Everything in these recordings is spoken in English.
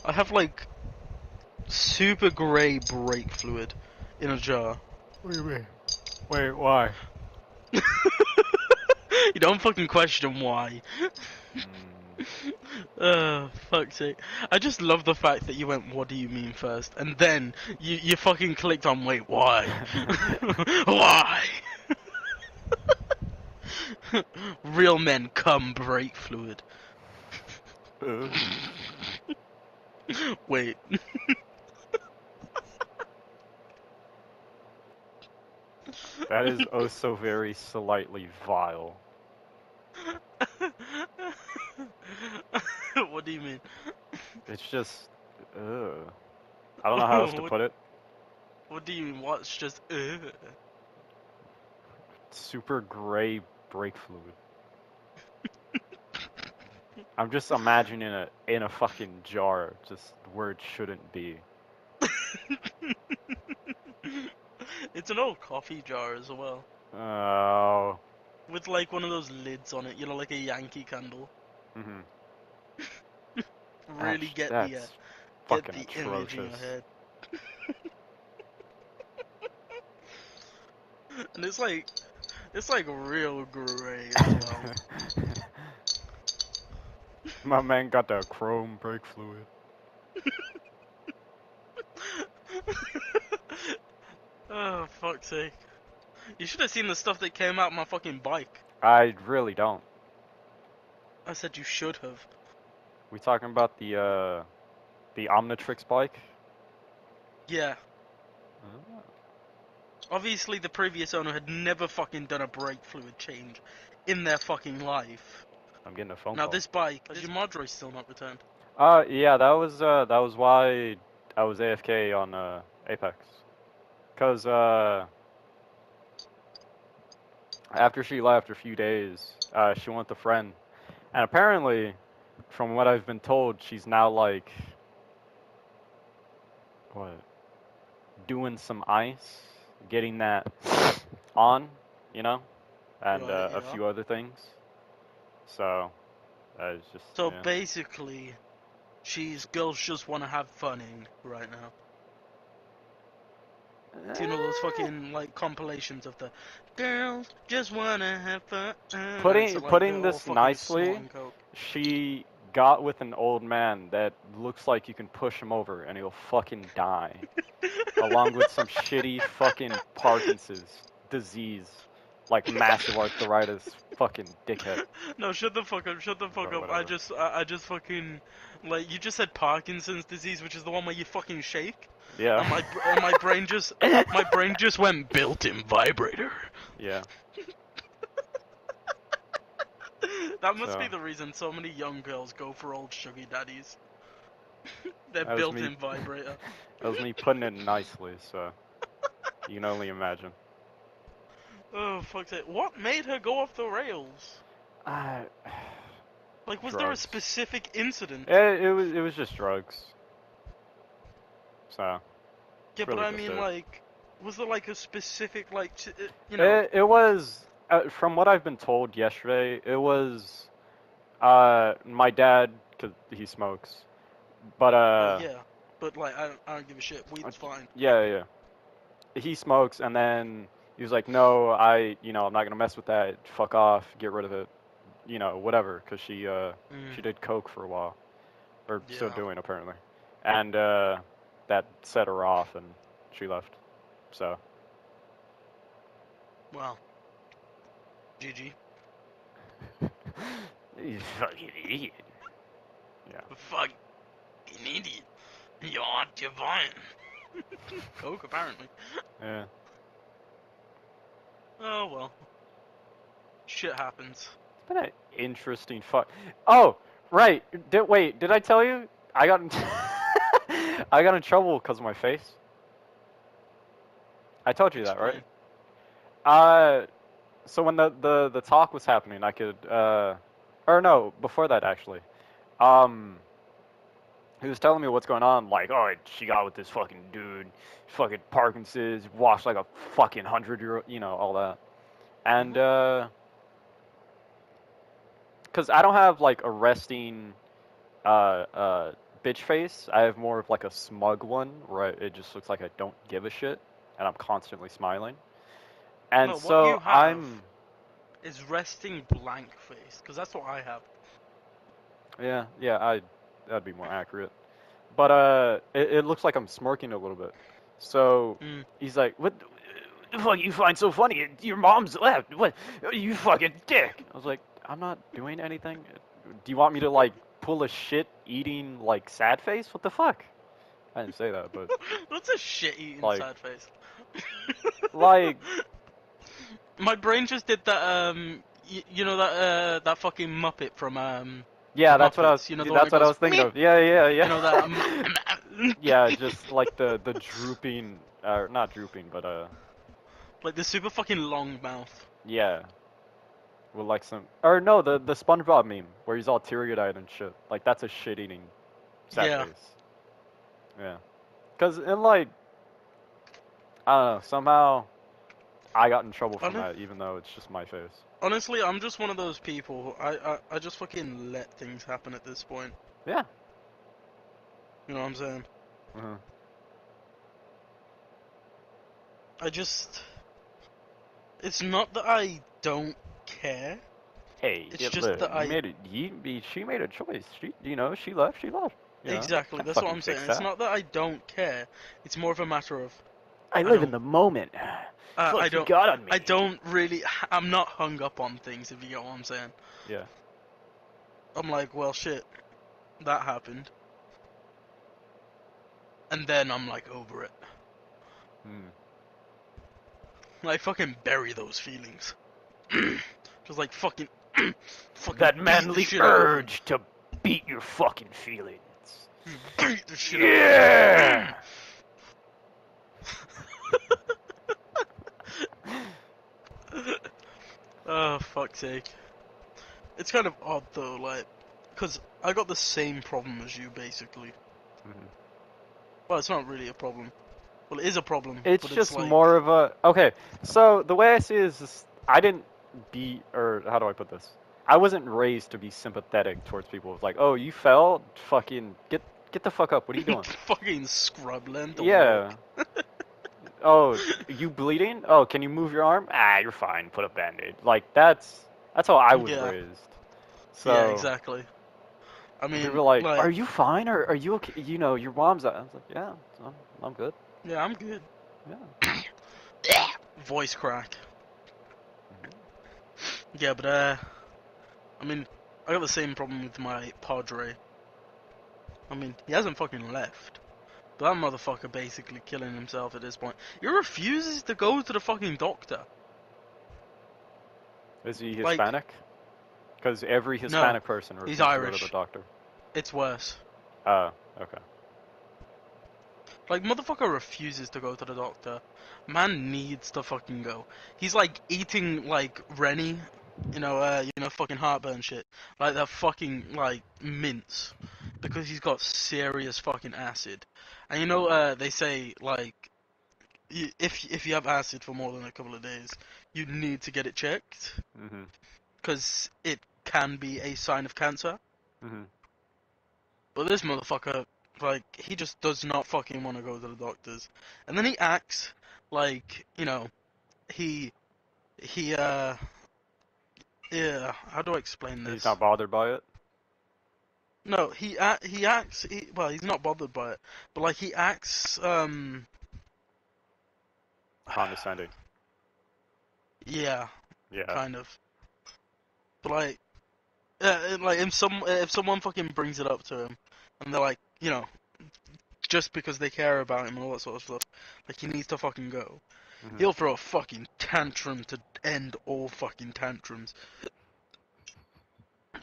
I have like super grey brake fluid in a jar. What do you mean? Wait, why? You don't fucking question why. Fuck's sake. I just love the fact that you went, what do you mean first? And then you fucking clicked on, wait, why? Why? Real men come brake fluid. Wait. That is oh so very slightly vile. What do you mean? It's just, ugh. I don't know how else to put it. What do you mean? What's just Super gray brake fluid. I'm just imagining it in a fucking jar, just where it shouldn't be. It's an old coffee jar as well. Oh. With like one of those lids on it, you know, like a Yankee candle. Mhm. Really get the fucking image in your atrocious. head. And it's like real grey as well. My man got that chrome brake fluid. Oh, fuck's sake. You should have seen the stuff that came out my fucking bike. I really don't. I said you should have. We talking about the Omnitrix bike? Yeah. Oh. Obviously the previous owner had never fucking done a brake fluid change in their fucking life. I'm getting a phone Now call. this bike, has your mod race still not returned? Yeah, that was why I was AFK on Apex. Cause after she left a few days, she went with a friend, and apparently, from what I've been told, she's now like what, doing some ice, getting that on, you know, and Right, a yeah. few other things. So, it's just So yeah. basically, girls just want to have funning right now. Do you know those fucking like compilations of the girls just wanna have fun? And so like they're Putting all this fucking nicely, snorting coke. she got with an old man that looks like you can push him over and he'll fucking die, along with some shitty fucking Parkinson's disease, like massive arthritis, fucking dickhead. No, shut the fuck up, shut the fuck But up. I whatever. just fucking, like, you just said Parkinson's disease, which is the one where you fucking shake. Yeah. And my brain just went built-in vibrator. Yeah. That must be So the reason so many young girls go for old sugar daddies. They're that was me. built-in vibrator. That was me putting it nicely. So you can only imagine. Oh, fuck's sake. What made her go off the rails? Uh, Like, was there a drugs. specific incident? It was just drugs. So Yeah, it's but really I just mean, it. like, was there like a specific, like, you know? It was from what I've been told yesterday. It was my dad, cause he smokes. But Well, yeah, but like, I don't give a shit. Weed's fine. yeah. He smokes, and then he was like, "No, I'm not gonna mess with that. Fuck off. Get rid of it. Whatever." Cause she did coke for a while, or still Yeah. doing apparently, and that set her off, and she left. So Well, GG. you fucking idiot. Yeah. Fucking idiot. You're divine. Coke, apparently. Yeah. Oh well. Shit happens. It's been an interesting fuck. Oh, right. Did I tell you? I got in I got in trouble because of my face. I told you that, right? Explain. So when the talk was happening, I could or no, before that actually. Um, he was telling me what's going on. Like, oh, she got with this fucking dude, fucking Parkinson's, washed like a fucking 100-year-old, all that, and because I don't have like a resting bitch face. I have more of like a smug one where it just looks like I don't give a shit, and I'm constantly smiling. And No, what so you have I'm, is resting blank face, because that's what I have. yeah, that'd be more accurate. But it looks like I'm smirking a little bit. So Mm. he's like, "What the fuck you find so funny? Your mom's left. What? You fucking dick." I was like, "I'm not doing anything. Do you want me to like pull a shit eating like sad face? What the fuck?" I didn't say that, but What's a shit-eating like, sad face? like, My brain just did that. You know that fucking Muppet from the yeah, Muppets. You know the one that that's what I goes was thinking meep. of. Yeah, yeah, You know that. yeah. Yeah, just like the drooping, not drooping, but Like the super fucking long mouth. yeah. With like some, or no, the SpongeBob meme where he's all teary-eyed and shit. Like that's a shit-eating sad Yeah. face. Yeah. Cause and like, I don't know, somehow I got in trouble from Hon- that, even though it's just my face. Honestly, I'm just one of those people. I just fucking let things happen at this point. Yeah. You know what I'm saying? Uh-huh. I just. It's not that I don't care. Hey, It's yeah, just look, that I. she made a choice. She left, she left. You know, Exactly. can't That's what fucking I'm saying. fix It's that. not that I don't care. It's more of a matter of I I live in don't. the moment. I Fuck, you don't. got on me. I don't really. I'm not hung up on things. If you get what I'm saying. Yeah. I'm like, well, shit. That happened. And then I'm like over it. Hmm. I fucking bury those feelings. Just like fucking, fucking That beat the manly shit out of them. urge to beat your fucking feelings. Beat the shit Yeah. out of them. Oh, fuck's sake. It's kind of odd though, like, because I got the same problem as you, basically. Mhm. Well, it's not really a problem. Well, it is a problem, It's but it's just like, more of a okay. So the way I see it is, just, I didn't be, or how do I put this? I wasn't raised to be sympathetic towards people. It's like, oh, you fell, fucking get the fuck up. What are you doing? fucking scrub land to Yeah. walk. Oh, you bleeding? Oh, can you move your arm? Ah, you're fine. Put a band-aid. Like that's how I was Yeah, raised. yeah, So exactly. I they mean, were like, "Are like, you fine? Or are you okay? You know, your mom's out." I was like, "Yeah, I'm good." yeah, I'm good. Yeah. Voice crack. Yeah, but I mean, I got the same problem with my Padre. I mean, he hasn't fucking left. But that motherfucker basically killing himself at this point. He refuses to go to the fucking doctor. Is he Like, Hispanic? Because every no, Hispanic person he's refuses to go to the Irish. doctor. It's worse. Okay. Like, motherfucker refuses to go to the doctor. Man needs to fucking go. He's like eating like Rennie, fucking heartburn shit. Like that fucking like mince. Because he's got serious fucking acid. And they say like if you have acid for more than a couple of days, you need to get it checked. Mhm. Because it can be a sign of cancer. Mhm. But this motherfucker, like, he just does not fucking want to go to the doctors. And then he acts like, he, yeah, how do I explain He's this? not bothered by it. No, he acts, well, he's not bothered by it, but, like, he acts, Condescending. yeah, Yeah. kind of. But, like, if someone fucking brings it up to him, and they're like, just because they care about him and all that sort of stuff, like, he needs to fucking go. Mhm. He'll throw a fucking tantrum to end all fucking tantrums.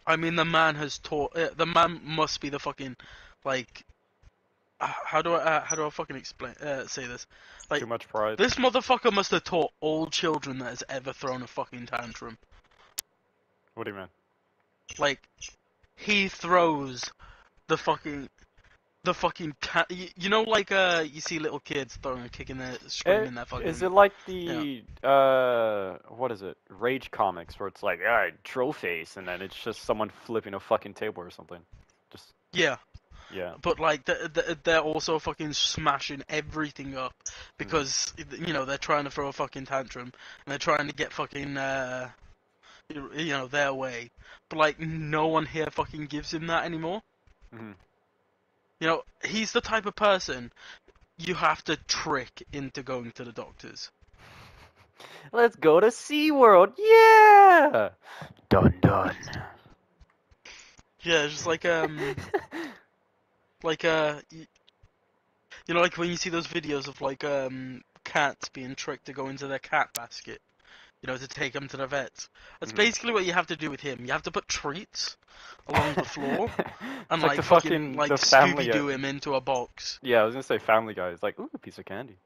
I mean, the man has taught. The man must be the fucking, like, how do I fucking say this? Too Like, much pride. this motherfucker must have taught all children that has ever thrown a fucking tantrum. What do you mean? Like, he throws the fucking like you see little kids throwing, kicking their, screaming their Is fucking, it like you know. the what is it? Rage comics where it's like, alright, troll face, and then it's just someone flipping a fucking table or something. Just Yeah. Yeah. But like they're also fucking smashing everything up because they're trying to throw a fucking tantrum and they're trying to get fucking their way. But like no one here fucking gives him that anymore. Mm-hmm. He's the type of person you have to trick into going to the doctors. Let's go to SeaWorld. Yeah. Dun dun. Yeah, it's just like like when you see those videos of like cats being tricked to go into their cat basket, to take them to the vets. That's basically what you have to do with him. You have to put treats along the floor and It's like like the fucking fucking like the Family Scooby Guy. Doo him into a box. Yeah, I was gonna say Family Guy. It's like, ooh, a piece of candy.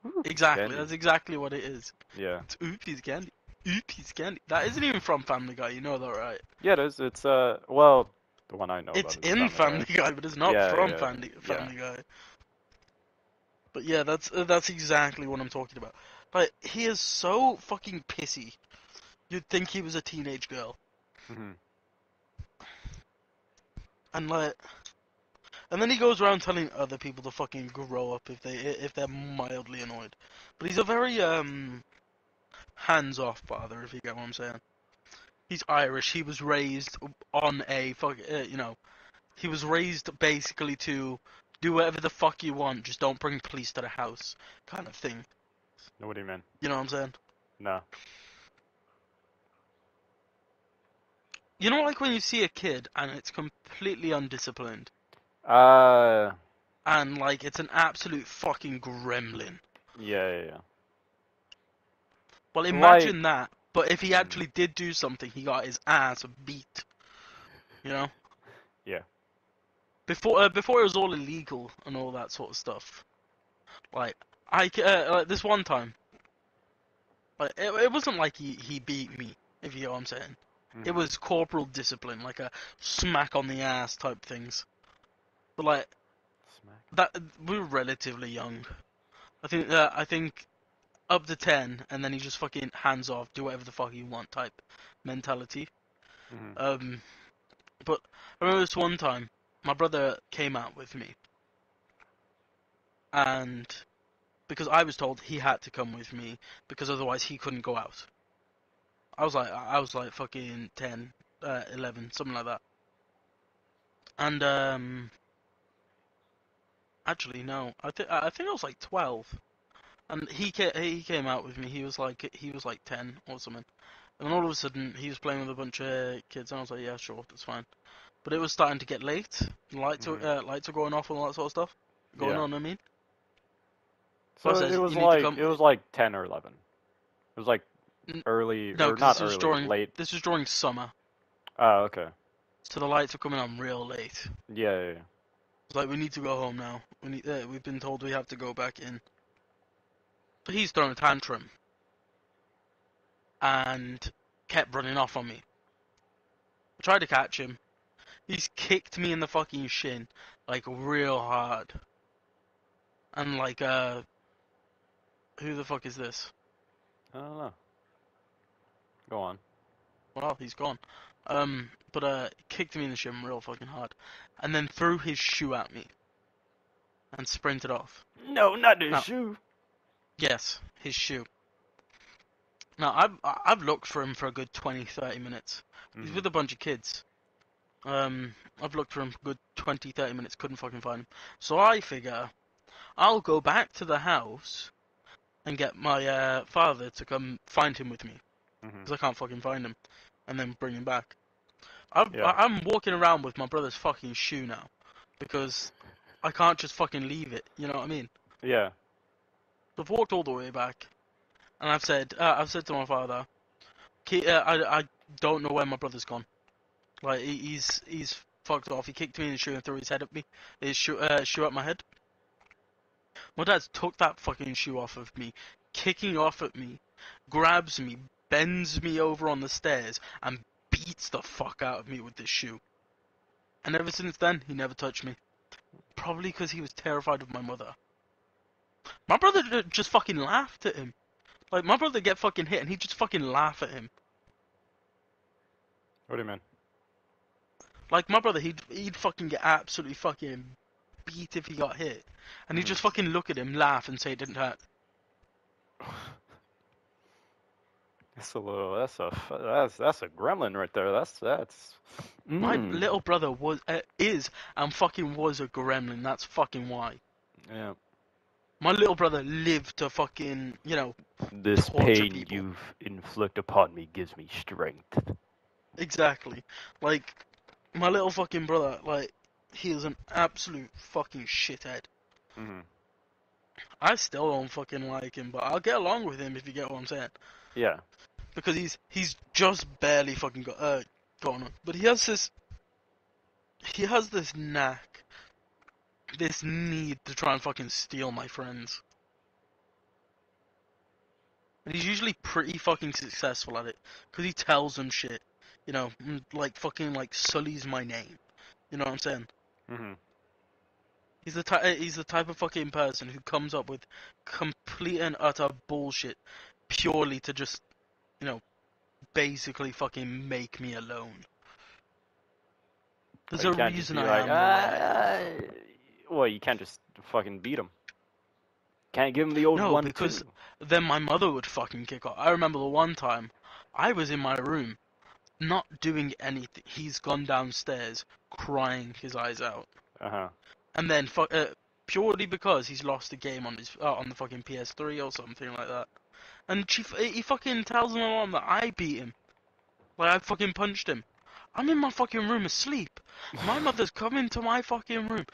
Ooh, a piece of Exactly. candy. That's exactly what it is. Yeah. It's Oopie's candy. Oopie's candy. That isn't even from Family Guy. You know that, right? Yeah, it is. It's well, the one I know It's about is in Family Family Guy. Guy, but it's not Yeah, from yeah, yeah. Family Guy. But yeah, that's exactly what I'm talking about. But he is so fucking pissy. You'd think he was a teenage girl, Mm-hmm. and like, and then he goes around telling other people to fucking grow up if they're mildly annoyed. But he's a very hands-off father, if you get what I'm saying. He's Irish. He was raised on a he was raised basically to do whatever the fuck you want, just don't bring police to the house, kind of thing. What do you mean? You know what I'm saying? No. You know, like when you see a kid and it's completely undisciplined, Uh, and like it's an absolute fucking gremlin. yeah, yeah, yeah. Well, Like, imagine that, but if he mm, actually did do something, he got his ass beat. You know, yeah. before it was all illegal and all that sort of stuff. Like like this one time, like it wasn't like he beat me, if you know what I'm saying. It Mm-hmm. was corporal discipline, like a smack on the ass type things. But like Smack. that, we were relatively young. I think up to 10, and then he just fucking hands off, do whatever the fuck you want type mentality. Mm-hmm. Um, but I remember this one time, my brother came out with me, and because I was told he had to come with me because otherwise he couldn't go out. I was like fucking 10, 11, something like that. And actually no, I think I was like 12. And he came out with me. He was like 10 or something. And then all of a sudden he was playing with a bunch of kids, and I was like, yeah, sure, that's fine. But it was starting to get late. Mm-hmm. Lights are going off and all that sort of stuff going Yeah. on. I mean, so I So says, you need to come. it was like 10 or 11. It was like N- early No, or because not early, late. this was during summer, Oh, okay. so the lights were coming on real late. Yeah, yeah, yeah. It's like we need to go home now. We've been told we have to go back in. But he's throwing a tantrum and kept running off on me. I tried to catch him. He's kicked me in the fucking shin, like real hard. And like, who the fuck is this? I don't know. Go on. Well, he's gone. But kicked me in the shin real fucking hard, and then threw his shoe at me and sprinted off. No, not the Now, shoe. yes, his shoe. Now I've looked for him for a good 20, 30 minutes. He's Mm-hmm. with a bunch of kids. I've looked for him for a good 20, 30 minutes, couldn't fucking find him. So I figure I'll go back to the house and get my father to come find him with me, Mm-hmm. because I can't fucking find him, and then bring him back. Yeah. I'm walking around with my brother's fucking shoe now, because I can't just fucking leave it. You know what I mean? Yeah. So I've walked all the way back, and I've said to my father, I don't know where my brother's gone. Like he's fucked off. He kicked me in the shoe and threw his head at me, his shoe at my head. My dad took that fucking shoe off of me, kicking off at me, grabs me, bends me over on the stairs, and beats the fuck out of me with this shoe. And ever since then, he never touched me. Probably because he was terrified of my mother. My brother just fucking laughed at him. Like, my brother get fucking hit, and he'd just fucking laugh at him. What do you mean? Like my brother, he'd fucking get absolutely fucking beat if he got hit, and he'd Mhm. just fucking look at him, laugh, and say it didn't hurt. That's a little. That's a gremlin right there. That's. My Mm. little brother is and fucking was a gremlin. That's fucking why. Yeah. My little brother lived to fucking, This torture pain people. you've inflicted upon me gives me strength. Exactly. Like, my little fucking brother, like, he is an absolute fucking shithead. Mhm. I still don't fucking like him, but I'll get along with him if you get what I'm saying. Yeah. Because he's just barely fucking gone on. But he has this knack, this need to try and fucking steal my friends. And he's usually pretty fucking successful at it. Because he tells them shit. Like fucking like sullies my name. You know what I'm saying? Mhm. He's the type of fucking person who comes up with complete and utter bullshit purely to just, you know, basically fucking make me alone. There's But you a can't just reason be I like, am the way I am. well, you can't just fucking beat him. Can't give him the old No, one because too. then my mother would fucking kick off. I remember the one time I was in my room, not doing anything. He's gone downstairs, crying his eyes out, Uh huh. and then purely because he's lost a game on the fucking PS3 or something like that. And he fucking tells my mom that I beat him. Like, I fucking punched him. I'm in my fucking room asleep. My mother's come into my fucking room,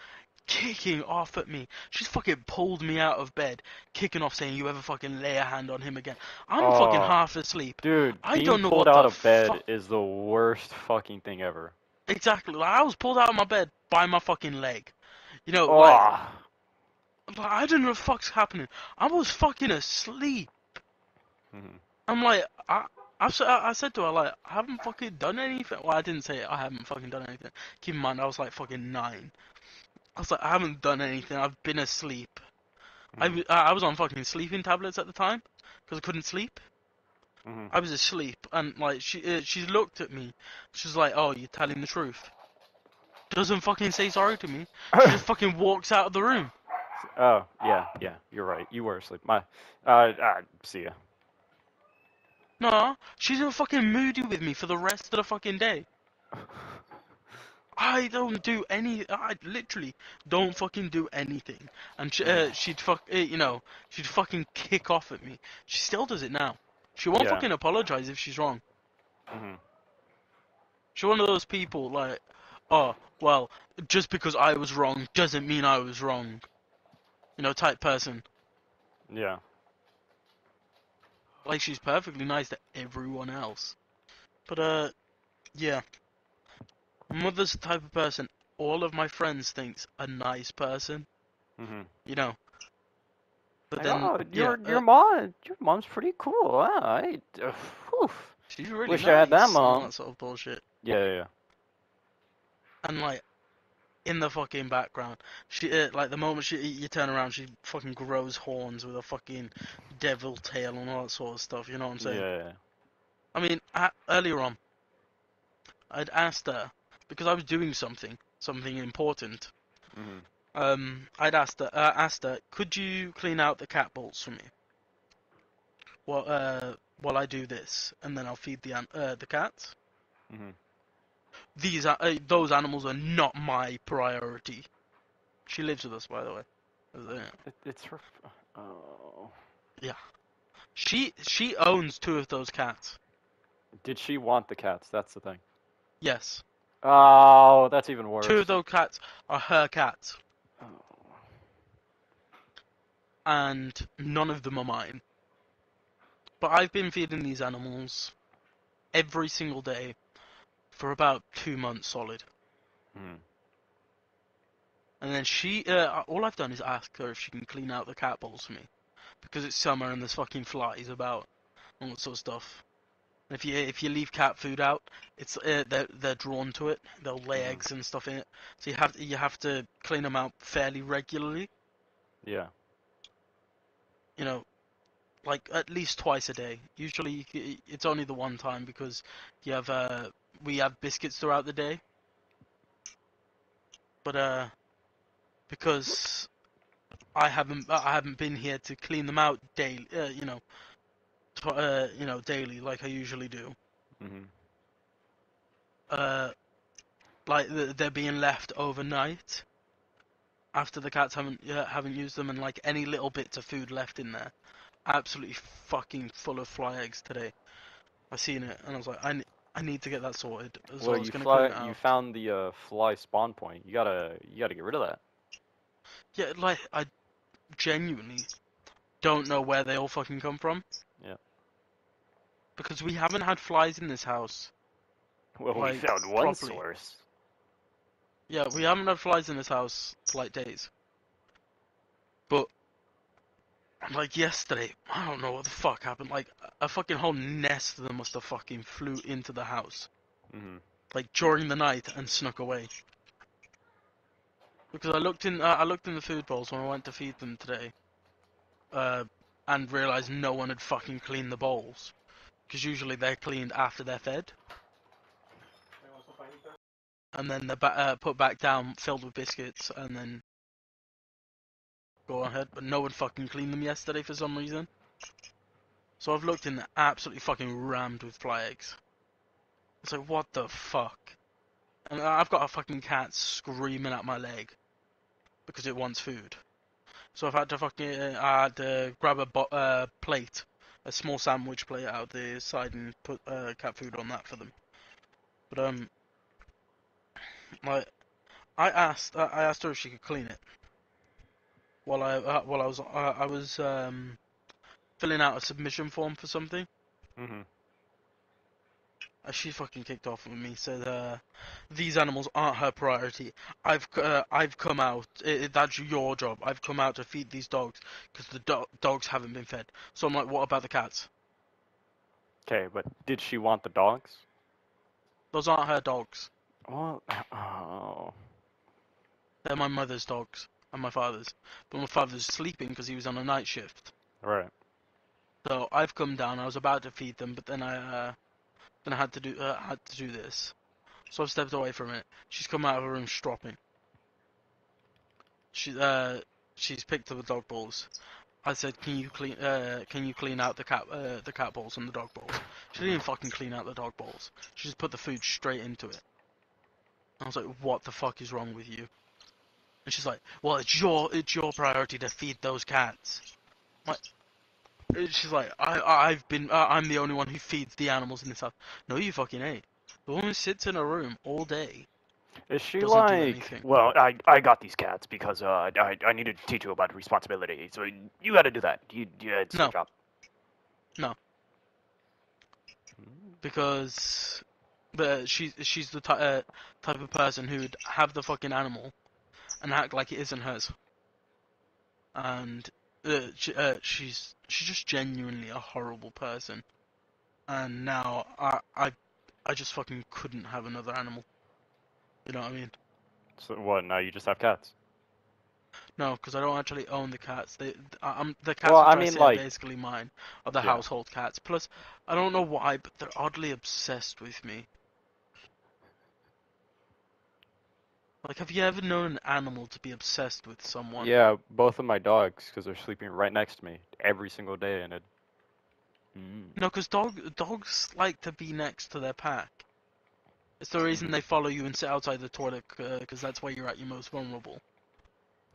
kicking off at me. She's fucking pulled me out of bed, kicking off saying, you ever fucking lay a hand on him again. I'm fucking Oh, half asleep. dude, I being don't know pulled what out the of bed fuck. is the worst fucking thing ever. Exactly. Like, I was pulled out of my bed by my fucking leg. You know, Oh. I don't know what the fuck's happening. I was fucking asleep. Mhm. I'm like, I said to her, like, I haven't fucking done anything. Well, I didn't say it, I haven't fucking done anything. Keep in mind, I was like fucking 9. I was like, I haven't done anything. I've been asleep. Mhm. I was on fucking sleeping tablets at the time because I couldn't sleep. Mhm. I was asleep, and like she looked at me. She's like, "Oh, you're telling the truth." Doesn't fucking say sorry to me. She just fucking walks out of the room. Oh, yeah, yeah, you're right. You were asleep. See ya. No, she's a fucking moody with me for the rest of the fucking day. I don't do any. I literally don't fucking do anything. And she'd fucking kick off at me. She still does it now. She won't Yeah. fucking apologize if she's wrong. Mhm. She's one of those people like, oh, well, just because I was wrong doesn't mean I was wrong. Type person. Yeah. Like, she's perfectly nice to everyone else. But, yeah. Mother's the type of person all of my friends thinks a nice person. Mhm. You know. But Like, then, oh, yeah, your mom's pretty cool. Wow, whew. she's really Wish I had that nice and all mom. that sort of bullshit. Yeah, yeah, yeah. And, like, in the fucking background, like, the moment you turn around, she fucking grows horns with a fucking devil tail and all that sort of stuff, you know what I'm saying? Yeah. I mean, earlier on, I'd asked her, because I was doing something important. Mhm. I'd asked her, could you clean out the cat balls for me? While I do this, and then I'll feed the cats. Mhm. Those animals are not my priority. She lives with us, by the way. It's her. Oh. Yeah, she owns 2 of those cats. Did she want the cats? That's the thing. Yes, Oh, that's even 2 worse. of those cats are her cats, Oh. and none of them are mine. But I've been feeding these animals every single day for about 2 months solid. Mhm. And then all I've done is ask her if she can clean out the cat balls for me, because it's summer and there's fucking flies about, all that sort of stuff. And if you leave cat food out, they're drawn to it. They'll lay Mhm. eggs and stuff in it. So you have to clean them out fairly regularly. Yeah. You know, like at least twice a day. Usually it's only the one time because you have we have biscuits throughout the day. but because I haven't been here to clean them out daily, daily like I usually do. Mhm. Uh, like they're being left overnight after the cats haven't used them, and like any little bits of food left in there, absolutely fucking full of fly eggs today. I seen it and I was like, I need to get that sorted. So Well, I was gonna clean it you out. found the fly spawn point. You gotta get rid of that. Yeah, like I genuinely don't know where they all fucking come from Yeah. because we haven't had flies in this house Well, we like found one properly. source. Yeah, we haven't had flies in this house for like days. But like yesterday, I don't know what the fuck happened. Like a fucking whole nest of them must have fucking flew into the house Mhm. like during the night and snuck away. Because I looked in the food bowls when I went to feed them today, uh, and realized no one had fucking cleaned the bowls. Because usually they're cleaned after they're fed, and then they're put back down, filled with biscuits, and then go ahead. But no one fucking cleaned them yesterday for some reason. So I've looked in, absolutely fucking rammed with fly eggs. It's like, what the fuck? And I've got a fucking cat screaming at my leg because it wants food. So I've had to I had to grab a plate, a small sandwich plate out of the side and put cat food on that for them. But like I asked her if she could clean it while I was filling out a submission form for something. Mhm. She fucking kicked off with me. Said these animals aren't her priority. I've come out. That's your job. I've come out to feed these dogs because the dogs haven't been fed. So I'm like, what about the cats? Okay, but did she want the dogs? Those aren't her dogs. Well, oh. They're my mother's dogs and my father's. But my father's sleeping because he was on a night shift. Right. So I've come down. I was about to feed them, but then I had to do this. So I've stepped away from it. She's come out of her room stropping. She she's picked up the dog balls. I said, can you clean out the cat balls and the dog balls? She didn't even fucking clean out the dog balls. She just put the food straight into it. I was like, what the fuck is wrong with you? And she's like, well, it's your priority to feed those cats. Like, she's like, I'm the only one who feeds the animals in this house. No, you fucking ain't. The woman sits in a room all day, Is she doesn't do like, anything. well, I got these cats because I needed to teach you about responsibility, so you got to do that. It's your No, job. no, Mm. because she's the type of person who'd have the fucking animal and act like it isn't hers. And she's just genuinely a horrible person. And now I just fucking couldn't have another animal. You know what I mean? So what? Now you just have cats? No, because I don't actually own the cats. The Well, cats I which I mean, see are like, basically mine, are the yeah. household cats. Plus, I don't know why, but they're oddly obsessed with me. Like, have you ever known an animal to be obsessed with someone? Yeah, both of my dogs, because they're sleeping right next to me every single day, and it. Mm. No, because dogs like to be next to their pack. It's the reason Mhm. they follow you and sit outside the toilet, because that's where you're at your most vulnerable.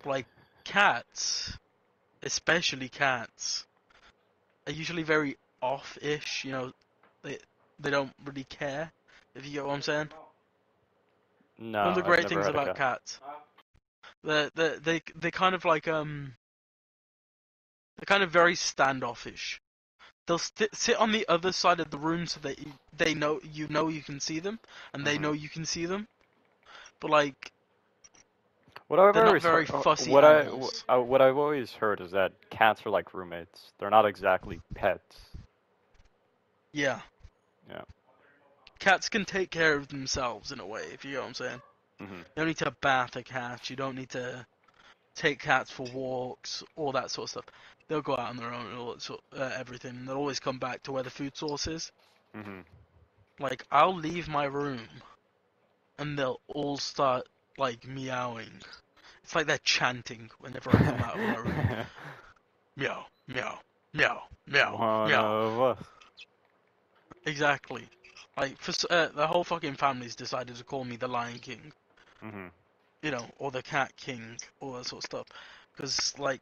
Like, cats, especially cats, are usually very off-ish, they they don't really care, if you get what I'm saying. One of No, the I've great never things had a about cat. cats, they kind of like, they're kind of very standoffish. They'll sit on the other side of the room so that they know you can see them, and they Mhm. know you can see them. But like, What I've they're not always very heard, fussy animals. what I've always heard is that cats are like roommates. They're not exactly pets. Yeah, Yeah. cats can take care of themselves in a way, if you know what I'm saying. Mhm. You don't need to bath a cat. You don't need to take cats for walks, all that sort of stuff. They'll go out on their own and all that everything. They'll always come back to where the food source is. Mhm. Like, I'll leave my room and they'll all start like meowing. It's like they're chanting whenever I come out of my room. Meow, meow, meow, meow, One meow. of us. Exactly. Like the whole fucking family's decided to call me the Lion King, Mhm. you know, or the Cat King, all that sort of stuff. Because like,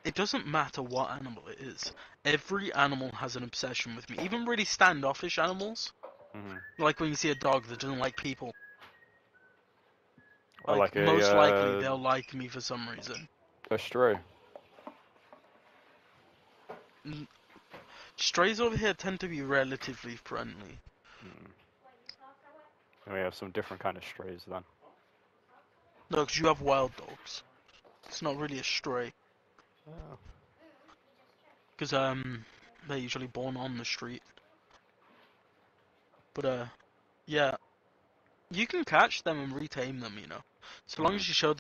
it doesn't matter what animal it is. Every animal has an obsession with me. Even really standoffish animals, Mhm. like when you see a dog that doesn't like people. Or Like like most likely they'll like me for some reason. a stray. N- Strays over here tend to be relatively friendly. Mm. And we have some different kind of strays then. No, because you have wild dogs. It's not really a stray. Oh. Because they're usually born on the street. But yeah, you can catch them and retame them, you know. So long Mhm. as you showed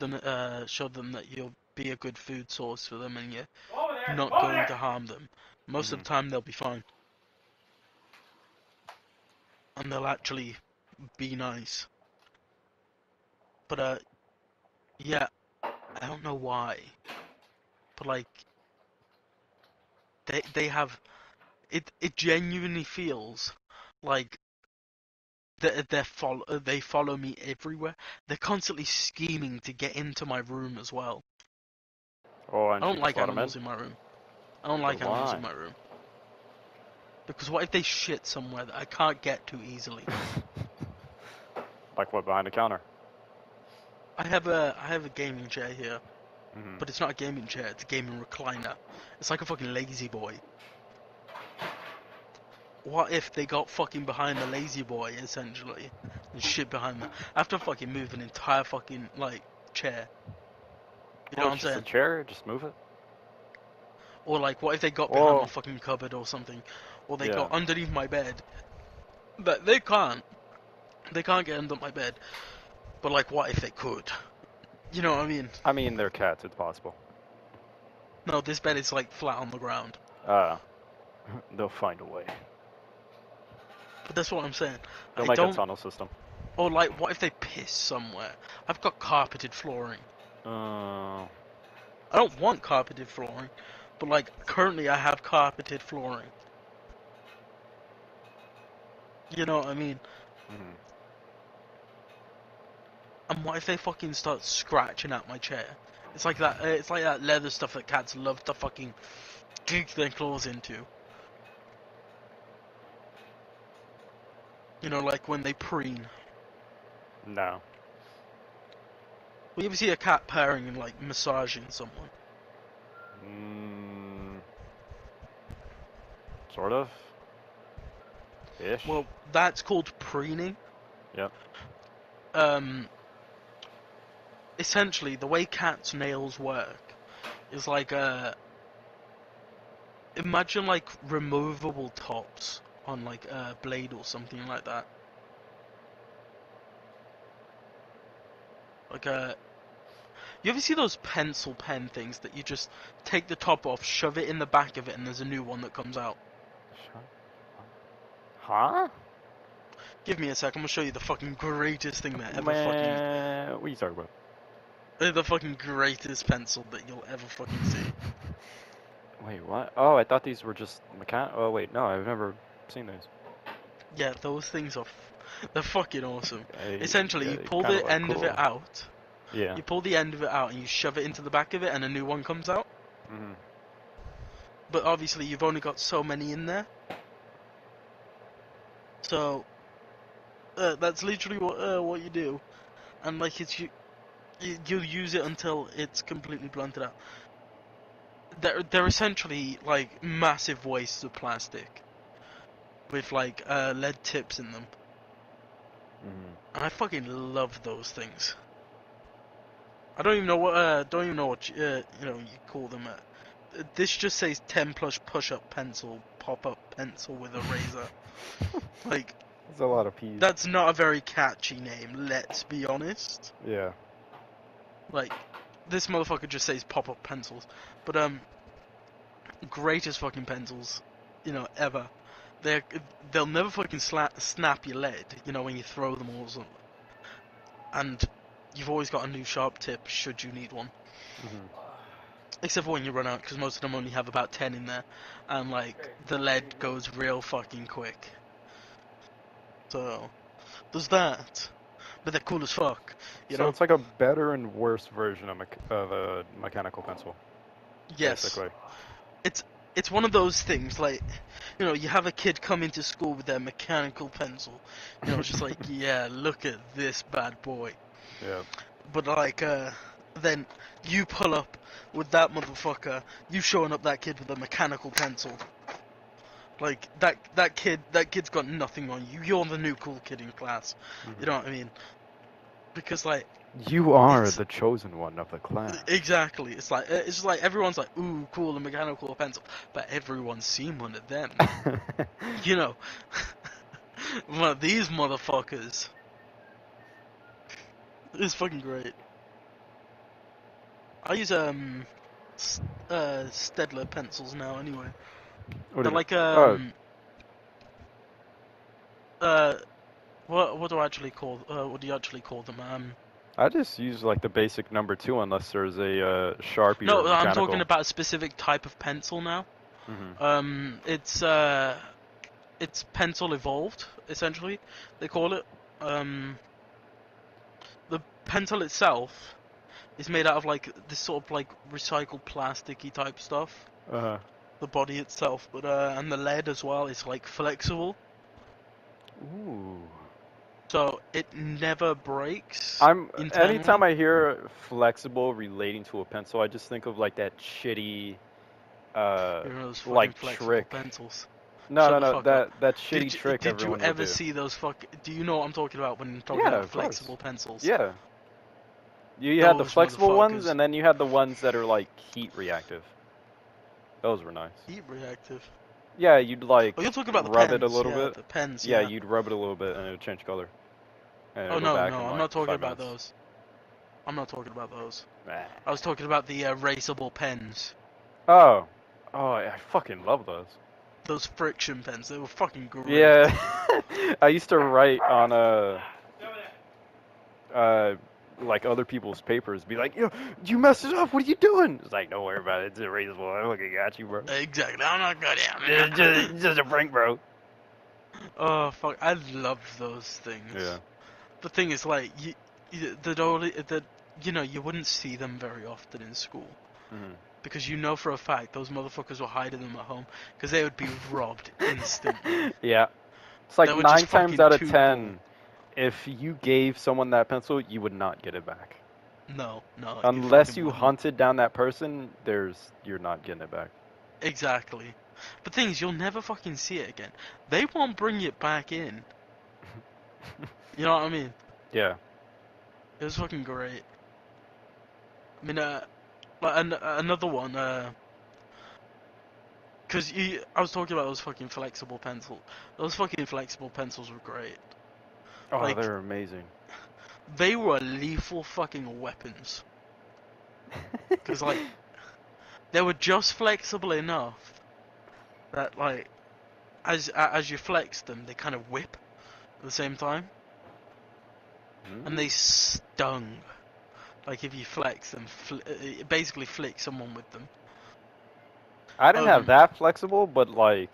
them that you'll be a good food source for them and you're Over there. not Over going there. to harm them. Most of Mhm. the time they'll be fine. And they'll actually be nice. But yeah, I don't know why. But like, they have, it genuinely feels like they follow me everywhere. They're constantly scheming to get into my room as well. Oh, I and you don't just like let them in? animals in my room. I don't But like animals why? in my room. Because what if they shit somewhere that I can't get to easily? Like what, behind the counter? I have a gaming chair here, Mhm. but it's not a gaming chair, it's a gaming recliner. It's like a fucking lazy boy. What if they got fucking behind the lazy boy, essentially, and shit behind them? I have to fucking move an entire fucking, like, chair. You know Well, what it's I'm just a saying? chair. Just move it. Or like, what if they got behind my Whoa. fucking cupboard or something? Or they Yeah. got underneath my bed? But they can't. They can't get under my bed. But like, what if they could? You know what I mean? I mean, they're cats. It's possible. No, this bed is like flat on the ground. Uh, they'll find a way. But that's what I'm saying. They'll I make a don't. tunnel system. Or like, what if they piss somewhere? I've got carpeted flooring. Uh, I don't want carpeted flooring, but like, currently I have carpeted flooring. You know what I mean? mhm. And what if they fucking start scratching at my chair? It's like that. It's like that leather stuff that cats love to fucking dig their claws into. You know, like when they preen. No. Well, you ever see a cat purring and like massaging someone? Mm, sort of. Ish. Well, that's called preening. Yep. Um, Essentially, the way cats' nails work is like imagine like removable tops on like a blade or something like that. Like you ever see those pencil pen things that you just take the top off, shove it in the back of it, and there's a new one that comes out? Huh? Give me a sec, I'm gonna show you the fucking greatest thing that ever fucking, Man, what are you talking about? the fucking greatest pencil that you'll ever fucking see. Wait, what? Oh, I thought these were just Oh, wait, no, I've never seen these. Yeah, those things are, they're fucking awesome. Essentially, Yeah, you they pull kind of the look end of it cool. out, Yeah. you pull the end of it out, and you shove it into the back of it, and a new one comes out. Mhm. But obviously, you've only got so many in there, so that's literally what you do, and like you'll use it until it's completely blunted out. They're essentially like massive wastes of plastic with like lead tips in them, Mhm. and I fucking love those things. I don't even know what you know you call them. This just says 10 plus push-up pencil, pop-up pencil with a razor. Like, That's a lot of peas. that's not a very catchy name. Let's be honest. Yeah. Like, this motherfucker just says pop-up pencils, but greatest fucking pencils, you know, ever. They they'll never fucking snap your lead, you know, when you throw them or something. And you've always got a new sharp tip should you need one. Mhm. Except for when you run out, because most of them only have about 10 in there, and like the lead goes real fucking quick. So there's that, but they're cool as fuck, you So know. it's like a better and worse version of a mechanical pencil, Yes, basically. it's it's one of those things like, you know, you have a kid come into school with their mechanical pencil, you know, it's just like, yeah, look at this bad boy. Yeah. But like, then you pull up with that motherfucker, you showing up that kid with a mechanical pencil. Like that kid's got nothing on you. You're the new cool kid in class. You Mhm. know what I mean? Because like You are it's the chosen one of the class. exactly. It's like everyone's like, ooh, cool, a mechanical pencil, but everyone's seen one of them. You know, one of these motherfuckers is fucking great. I use Stedler pencils now anyway. What do They're you mean? like Oh, uh what do I actually call what do you actually call them? I just use like the basic number 2 unless there's a Sharpie or No, I'm talking mechanical. about a specific type of pencil now. Mhm. It's pencil evolved, essentially. They call it. Um, the pencil itself is made out of like this sort of like recycled plasticky type stuff. Uh-huh. The body itself, but and the lead as well is like flexible, Ooh. so it never breaks I'm anytime internally. I hear flexible relating to a pencil, I just think of like that shitty You know those fucking like flexible trick. pencils. No, Shut no, the no, fuck up. that shitty trick Did you everyone would ever do. see those fuck? Do you know what I'm talking about when I'm talking Yeah, about of course. flexible pencils? Yeah. You had the Those flexible ones motherfuckers. and then you had the ones that are like heat reactive. Those were nice. Heat reactive. Yeah, you'd Oh, like you're talking about the rub it a pens. little Yeah, bit. the pens. Yeah, Yeah. you'd rub it a little bit and it would change color. And Oh it'll go no, back no, in I'm like not talking 5 about minutes. those. I'm not talking about those. Nah. I was talking about the erasable pens. Oh. Oh, I fucking love those. Those friction pens. They were fucking great. Yeah. I used to write on uh like other people's papers, be like, yo, you messed it up, what are you doing? It's like, don't worry about it, it's erasable. I fucking got you, bro. Exactly. I'm not good It's at just, it. it's just a prank, bro. Oh fuck! I love those things. Yeah. The thing is, like, that you know, you wouldn't see them very often in school Hmm. because you know for a fact those motherfuckers were hiding them at home because they would be robbed instantly. Yeah. It's like They were just 9 times fucking out of too cool. 10, if you gave someone that pencil, you would not get it back. No, no, you Unless fucking you wouldn't. hunted down that person, you're not getting it back. Exactly. But thing is, you'll never fucking see it again. They won't bring it back in. You know what I mean? Yeah. It was fucking great. I mean, like another one, cause I was talking about those fucking flexible pencils. Those fucking flexible pencils were great. Oh, Like, they're amazing. they were lethal fucking weapons. Cause like, they were just flexible enough that like, as you flex them, they kind of whip at the same time, and Mm. they stung. Like if you flex them, basically flick someone with them. I didn't have Um, that flexible, but like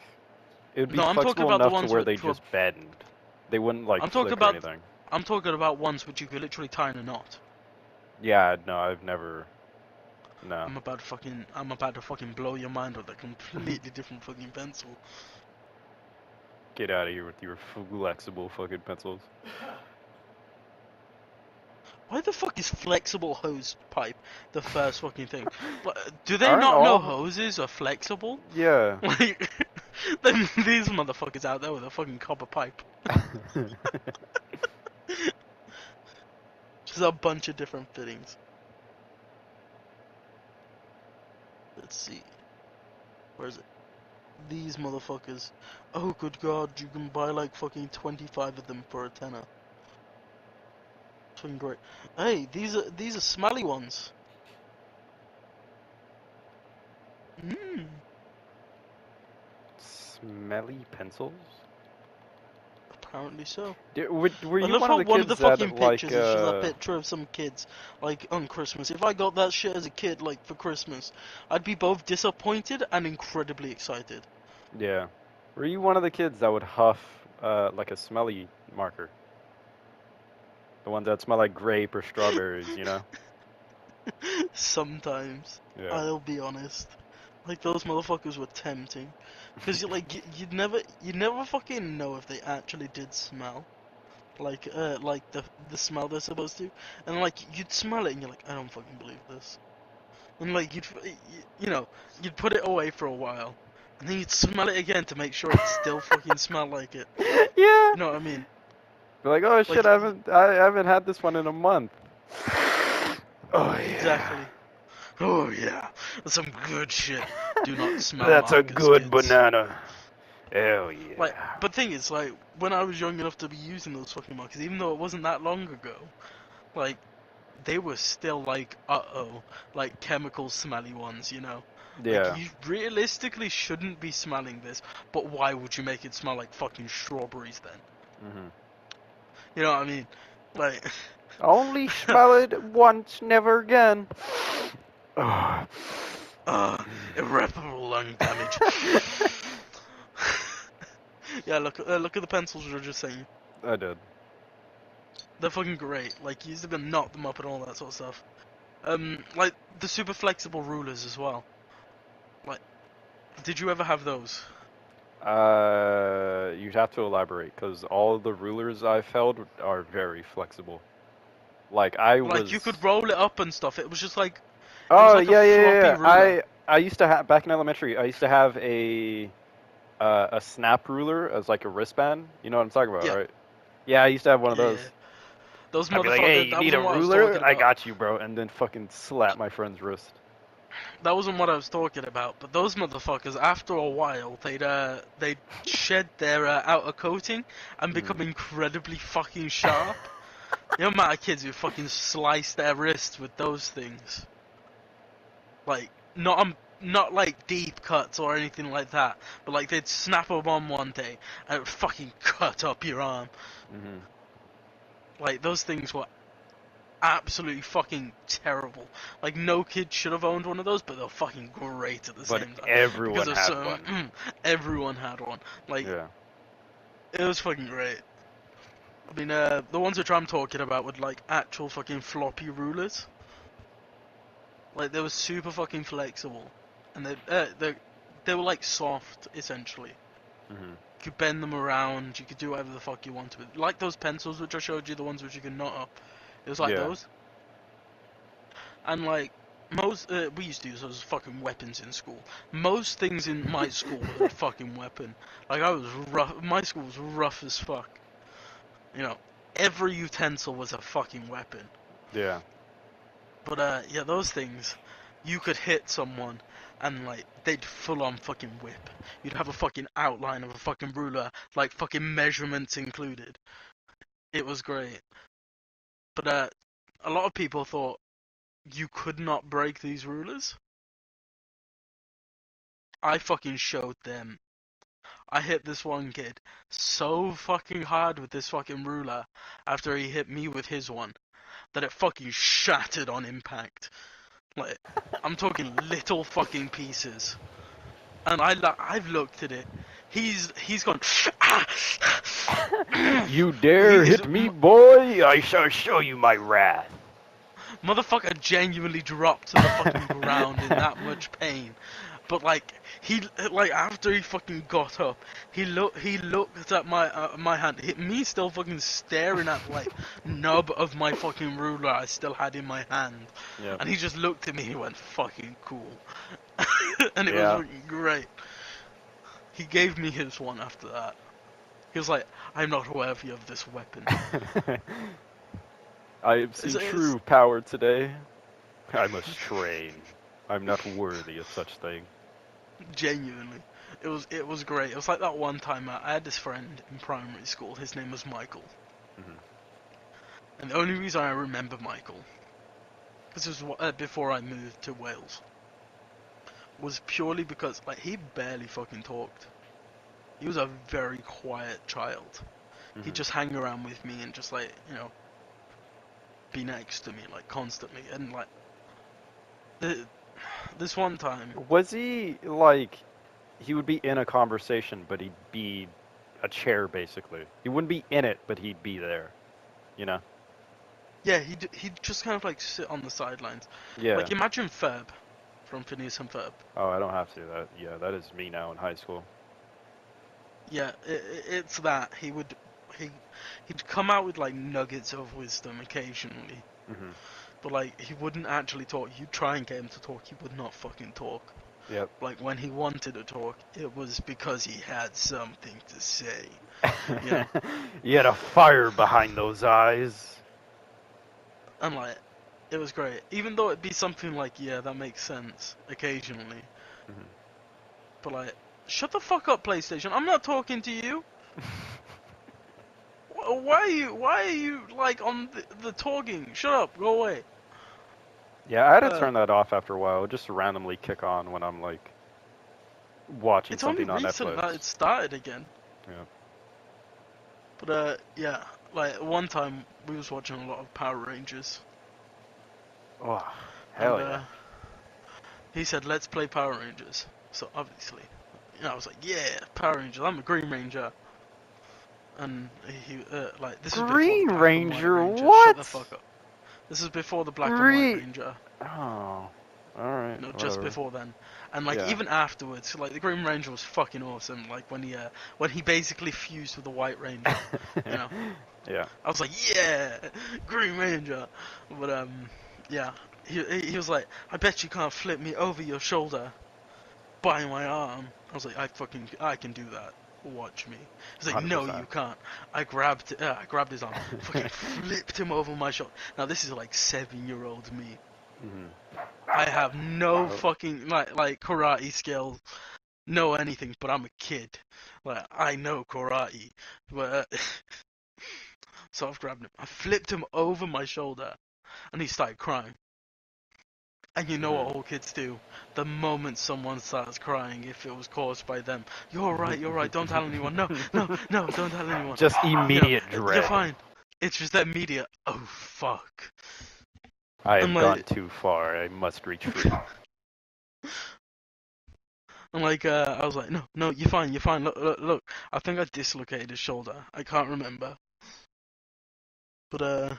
it would be no, I'm talking flexible about the enough to ones where which they were. just bend. They wouldn't like I'm talking flick or about. anything. I'm talking about ones which you could literally tie in a knot. Yeah, no, I've never. No. I'm about to fucking blow your mind with a completely different fucking pencil. Get out of here with your flexible fucking pencils. Why the fuck is flexible hose pipe the first fucking thing? Do they Aren't not know all? hoses are flexible? Yeah. Like, then these motherfuckers out there with a fucking copper pipe. Just a bunch of different fittings. Let's see. Where is it? These motherfuckers. Oh, good god, you can buy like fucking 25 of them for a tenner. Fucking great. Hey, these are smelly ones. Mmm. Smelly pencils? Apparently so. Were I you love one of how the one of the kids that fucking like pictures is just a picture of some kids, like, on Christmas. If I got that shit as a kid, like, for Christmas, I'd be both disappointed and incredibly excited. yeah. Were you one of the kids that would huff like a smelly marker? The ones that smell like grape or strawberries, you know? Sometimes, Yeah. I'll be honest. Like, those motherfuckers were tempting. Because, you'd never fucking know if they actually did smell. Like the smell they're supposed to. And, like, you'd smell it and you're like, I don't fucking believe this. And, like, you know, you'd put it away for a while. And then you'd smell it again to make sure it still fucking smelled like it. Yeah. You know what I mean? Be like, oh Like, shit, I haven't had this one in a month. Oh yeah. exactly. Oh, yeah. That's some good shit. Do not smell That's a markers, good kids. banana. Hell Like, yeah. but thing is, like, when I was young enough to be using those fucking markers, even though it wasn't that long ago, like, they were still, like, uh-oh, like, chemical smelly ones, you know? Like, Yeah. you realistically shouldn't be smelling this, but why would you make it smell like fucking strawberries then? Mhm. You know what I mean? Like, Only smell it once, never again. Oh. uh, irreparable lung damage. Yeah, look at the pencils we were just saying. I did. They're fucking great. Like, you used to knot them up and all that sort of stuff. Like the super flexible rulers as well. Like, did you ever have those? You'd have to elaborate, because all of the rulers I've held are very flexible. Like, I Like, was... you could roll it up and stuff. It was just like, it was Oh, like a yeah, yeah, yeah, floppy yeah. ruler. I used to have, back in elementary, I used to have a snap ruler as like a wristband. You know what I'm talking about, Yeah, right? Yeah, I used to have one of those. yeah. Those I'd be like, hey, motherfuckers. you That need a wasn't what I was ruler? talking I about. got you, bro. And then fucking slap my friend's wrist. That wasn't what I was talking about. But those motherfuckers, after a while, they'd shed their outer coating and Mhm. become incredibly fucking sharp. You know, amount of kids who fucking slice their wrists with those things. Like, not like deep cuts or anything like that, but like they'd snap them on one day and it would fucking cut up your arm. Mhm. Like, those things were absolutely fucking terrible. Like, no kid should have owned one of those, but they're fucking great at the But same time. Because everyone of had one. everyone had one. Like, Yeah. it was fucking great. I mean, the ones which I'm talking about were like actual fucking floppy rulers. Like, they were super fucking flexible. And they were like soft, essentially. Mhm. You could bend them around, you could do whatever the fuck you wanted with. Like those pencils which I showed you, the ones which you can knot up. It was like Yeah. those. And like, we used to use those as fucking weapons in school. Most things in my school were a fucking weapon. Like, I was rough, my school was rough as fuck. You know, every utensil was a fucking weapon. Yeah. But yeah, those things, you could hit someone and like they'd full on fucking whip. You'd have a fucking outline of a fucking ruler, like fucking measurements included. It was great. But a lot of people thought you could not break these rulers. I fucking showed them. I hit this one kid so fucking hard with this fucking ruler after he hit me with his one that it fucking shattered on impact. Like, I'm talking little fucking pieces. And I've looked at it. He's gone. You he dare is hit me, boy? I shall show you my wrath. motherfucker genuinely dropped to the fucking ground in that much pain. But like after he fucking got up, he looked at my hand. Me still fucking staring at like nub of my fucking ruler I still had in my hand, Yep. and he just looked at me. He went fucking cool, and it was Yeah. fucking great. He gave me his one after that. He was like, I'm not worthy of this weapon. I have seen It's true power today. I must train. I'm not worthy of such thing. genuinely. It was great. It was like that one time I had this friend in primary school. His name was Michael. Mhm. And the only reason I remember Michael, because it was before I moved to Wales, was purely because like he barely fucking talked. He was a very quiet child. He'd just hang around with me and just like, you know, be next to me like constantly. And like this one time, Was he like, he would be in a conversation, but he'd be a chair basically. He wouldn't be in it, but he'd be there. You know? yeah, he'd just kind of like sit on the sidelines. Yeah. Like imagine Ferb from Phineas and Ferb. Oh, I don't have to. Yeah, that is me now in high school. Yeah, it's that he he'd come out with like nuggets of wisdom occasionally, Mhm. but like he wouldn't actually talk. You'd try and get him to talk, he would not fucking talk. Yep. Like when he wanted to talk, it was because he had something to say. You know, You had a fire behind those eyes. and like it was great. Even though it'd be something like, yeah, that makes sense occasionally, Mhm. but like, shut the fuck up, PlayStation. I'm not talking to you. Why are you like on the talking? Shut up, go away. Yeah, I had to Uh, turn that off after a while. It would just randomly kick on when I'm like watching it's only something on recent that Netflix. it started again. Yeah. But yeah, like one time we was watching a lot of Power Rangers, Oh, and hell yeah. he said, "Let's play Power Rangers." So obviously, you know, I was like, "Yeah, Power Rangers. I'm a Green Ranger." And he like, this was before the Green Black and White Ranger, Ranger. Shut the what? fuck up. This is before the Black and White Green. Ranger. Oh, alright, You know, just whatever. before then, and like Yeah. even afterwards, like the Green Ranger was fucking awesome. Like when he basically fused with the White Ranger, you know, Yeah. I was like, yeah, Green Ranger. But yeah, he was like, I bet you can't flip me over your shoulder by my arm. I was like, I can do that. Watch me. He's like, no, 100%. you can't. I grabbed his arm, fucking flipped him over my shoulder. Now this is like 7-year-old me. Mhm. I have no Oh. fucking like karate skills, no anything, but I'm a kid. Like I know karate, but so I've grabbed him. I flipped him over my shoulder, and he started crying. And you know Mhm. what all kids do? The moment someone starts crying, if it was caused by them, you're right, you're right. Don't tell anyone. No, no, no, don't tell anyone. Just You know, immediate you're dread. fine. It's just that media. Oh fuck. I I'm have gone like, too far. I must retreat. I was like, no, no, you're fine, you're fine. Look, look, look. I think I dislocated his shoulder. I can't remember. But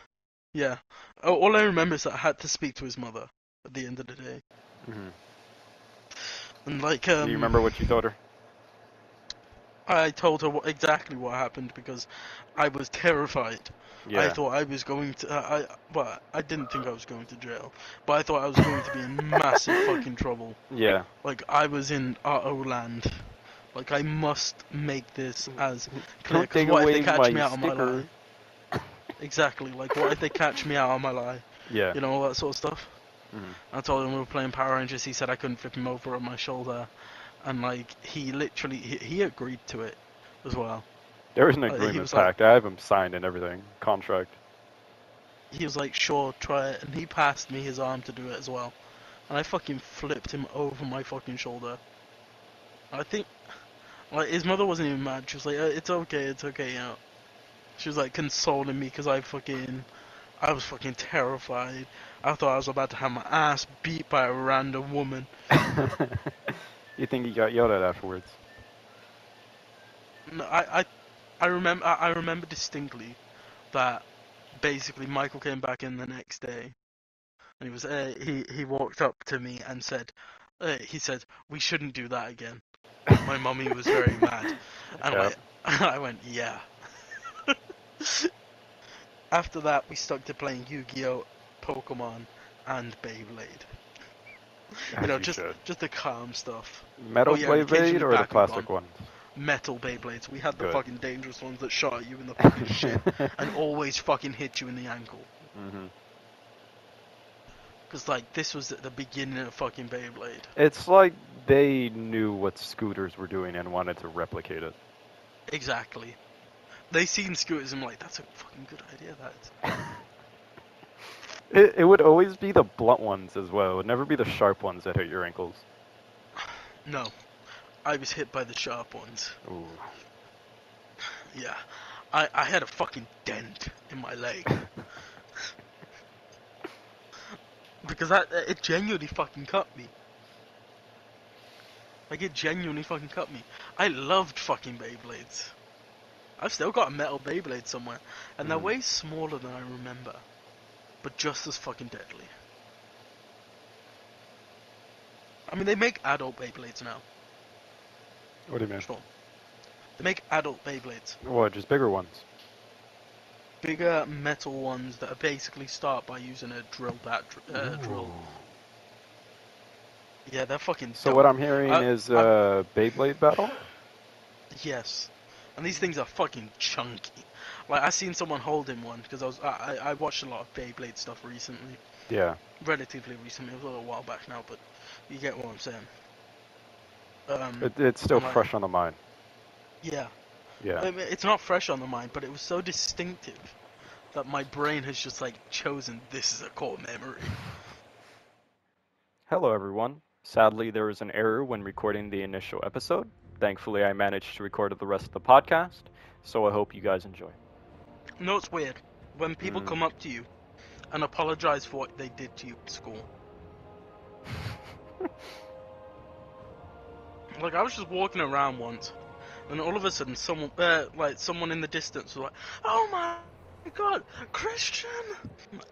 yeah. Oh, all I remember is that I had to speak to his mother at the end of the day. Mhm. And like Do you remember what you told her? I told her exactly what happened because I was terrified. I Yeah. thought I was going to. Well, I didn't think I was going to jail, but I thought I was going to be in massive fucking trouble. Yeah. Like I was in RO land. Like I must make this as clear. Don't Because take what if they away catch me my out on my sticker. lie? Exactly. Like what if they catch me out on my lie? Yeah. You know, all that sort of stuff. Mhm. I told him we were playing Power Rangers. He said I couldn't flip him over on my shoulder, and like he literally he agreed to it as well. There was an He agreement was like, pact. I have him signed and everything. Contract. sure, try it, and he passed me his arm to do it as well, and I fucking flipped him over my fucking shoulder. I think like his mother wasn't even mad. She was like, it's okay, you know. She was like consoling me because I was fucking terrified. I thought I was about to have my ass beat by a random woman. You think you got yelled at afterwards? No, I remember distinctly that basically Michael came back in the next day, and he walked up to me and said, he said we shouldn't do that again. My mummy was very mad, and Yep. like I went yeah. After that, we stuck to playing Yu-Gi-Oh, Pokemon, and Beyblade. You As know, you should. just the calm stuff. Oh Metal yeah, and Blade occasionally or the plastic Bakugan. ones? Metal Beyblades. We had the Good. fucking dangerous ones that shot at you in the fucking shin and always fucking hit you in the ankle. Mhm. Because, like, this was at the beginning of fucking Beyblade. It's like they knew what scooters were doing and wanted to replicate it. Exactly. They seen scooters and I'm like, that's a fucking good idea, that. It would always be the blunt ones as well. It would never be the sharp ones that hit your ankles. No. I was hit by the sharp ones. Ooh. Yeah. I had a fucking dent in my leg. Because it genuinely fucking cut me. Like, it genuinely fucking cut me. I loved fucking Beyblades. I've still got a metal Beyblade somewhere, and they're way smaller than I remember, but just as fucking deadly. I mean, they make adult Beyblades now. What do you mean? Sure. They make adult Beyblades. What, just bigger ones? Bigger metal ones that are basically start by using a drill drill. Yeah, they're fucking So dope. what I'm hearing is Beyblade battle? Yes. And these things are fucking chunky. Like, I seen someone holding one, because I watched a lot of Beyblade stuff recently. Yeah. Relatively recently, it was a little while back now, but you get what I'm saying. It's still I'm like, fresh on the mind. yeah. Yeah. I mean, it's not fresh on the mind, but it was so distinctive that my brain has just, like, chosen this is a core memory. Hello, everyone. Sadly, there was an error when recording the initial episode. Thankfully, I managed to record the rest of the podcast, so I hope you guys enjoy. You know what's weird? When people come up to you and apologize for what they did to you at school. Like, I was just walking around once, and all of a sudden, someone in the distance was like, "Oh my God, Christian!"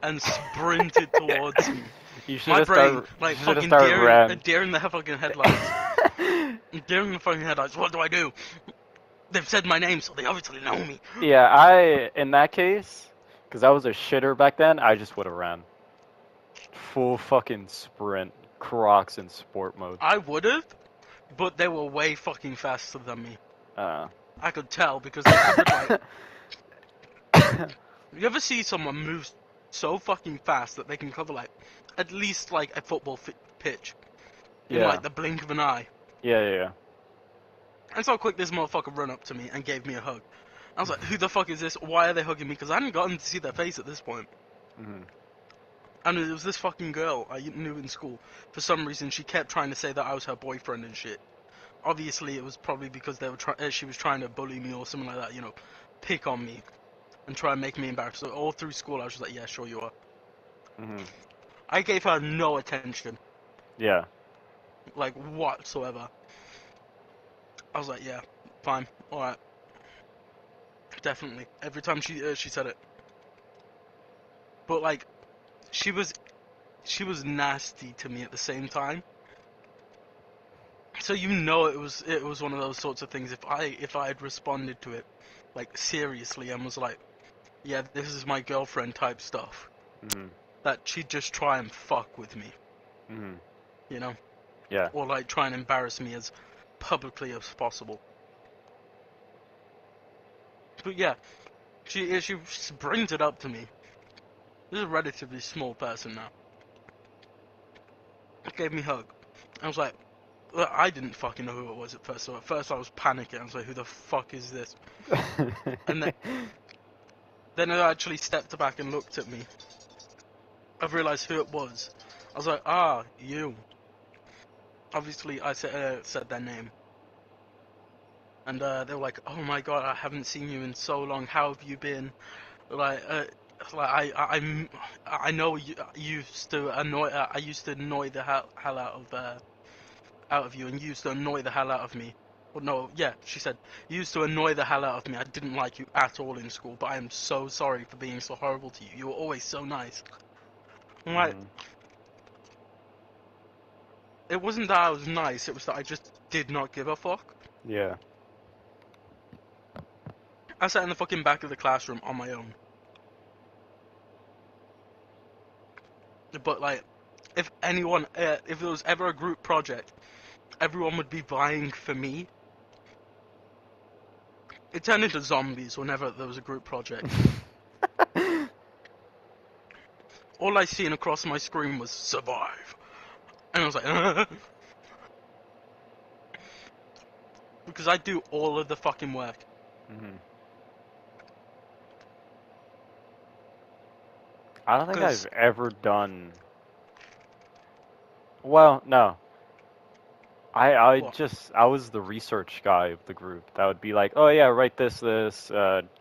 and sprinted towards me. You should My have brain, started. like, You should have fucking started ran. daring the fucking headlights. Daring the fucking headlights. What do? They've said my name, so they obviously know me. Yeah, in that case, because I was a shitter back then, I just would have ran. Full fucking sprint, Crocs in sport mode. I would've, but they were way fucking faster than me. I could tell because they covered like. You ever see someone move so fucking fast that they can cover like at least like a football pitch in like the blink of an eye? Yeah. And so quick this motherfucker run up to me and gave me a hug. I was like, who the fuck is this? Why are they hugging me? Because I hadn't gotten to see their face at this point. And it was this fucking girl I knew in school. For some reason, she kept trying to say that I was her boyfriend and shit. Obviously, it was probably because they were she was trying to bully me or something like that, you know, pick on me and try and make me embarrassed. So all through school, I was just like, yeah, sure you are. I gave her no attention. Yeah. Like, whatsoever. I was like, yeah, fine, alright. Definitely. Every time she said it. But, like, she was nasty to me at the same time. So you know it was one of those sorts of things. If I had responded to it, like, seriously, and was like, yeah, this is my girlfriend type stuff, that she'd just try and fuck with me. You know? Yeah. Or, like, try and embarrass me as publicly as possible. But yeah, she brings it up to me. This is a relatively small person now. Gave me a hug. I was like, look, I didn't fucking know who it was at first. So at first I was panicking. I was like, who the fuck is this? And then I actually stepped back and looked at me. I've realised who it was. I was like, ah, you. Obviously, I said their name. And they were like, oh my god, I haven't seen you in so long. How have you been? Like, I know you used to annoy. I used to annoy the hell out of you, and you used to annoy the hell out of me. Well, no, yeah, she said, you used to annoy the hell out of me. I didn't like you at all in school, but I am so sorry for being so horrible to you. You were always so nice. I'm like, it wasn't that I was nice, it was that I just did not give a fuck. Yeah. I sat in the fucking back of the classroom on my own. But, like, if anyone, if there was ever a group project, everyone would be vying for me. It turned into zombies whenever there was a group project. All I seen across my screen was survive. And I was like, because I do all of the fucking work. I don't think I've ever done. Well, no. What? I was the research guy of the group. That would be like, oh yeah, write this,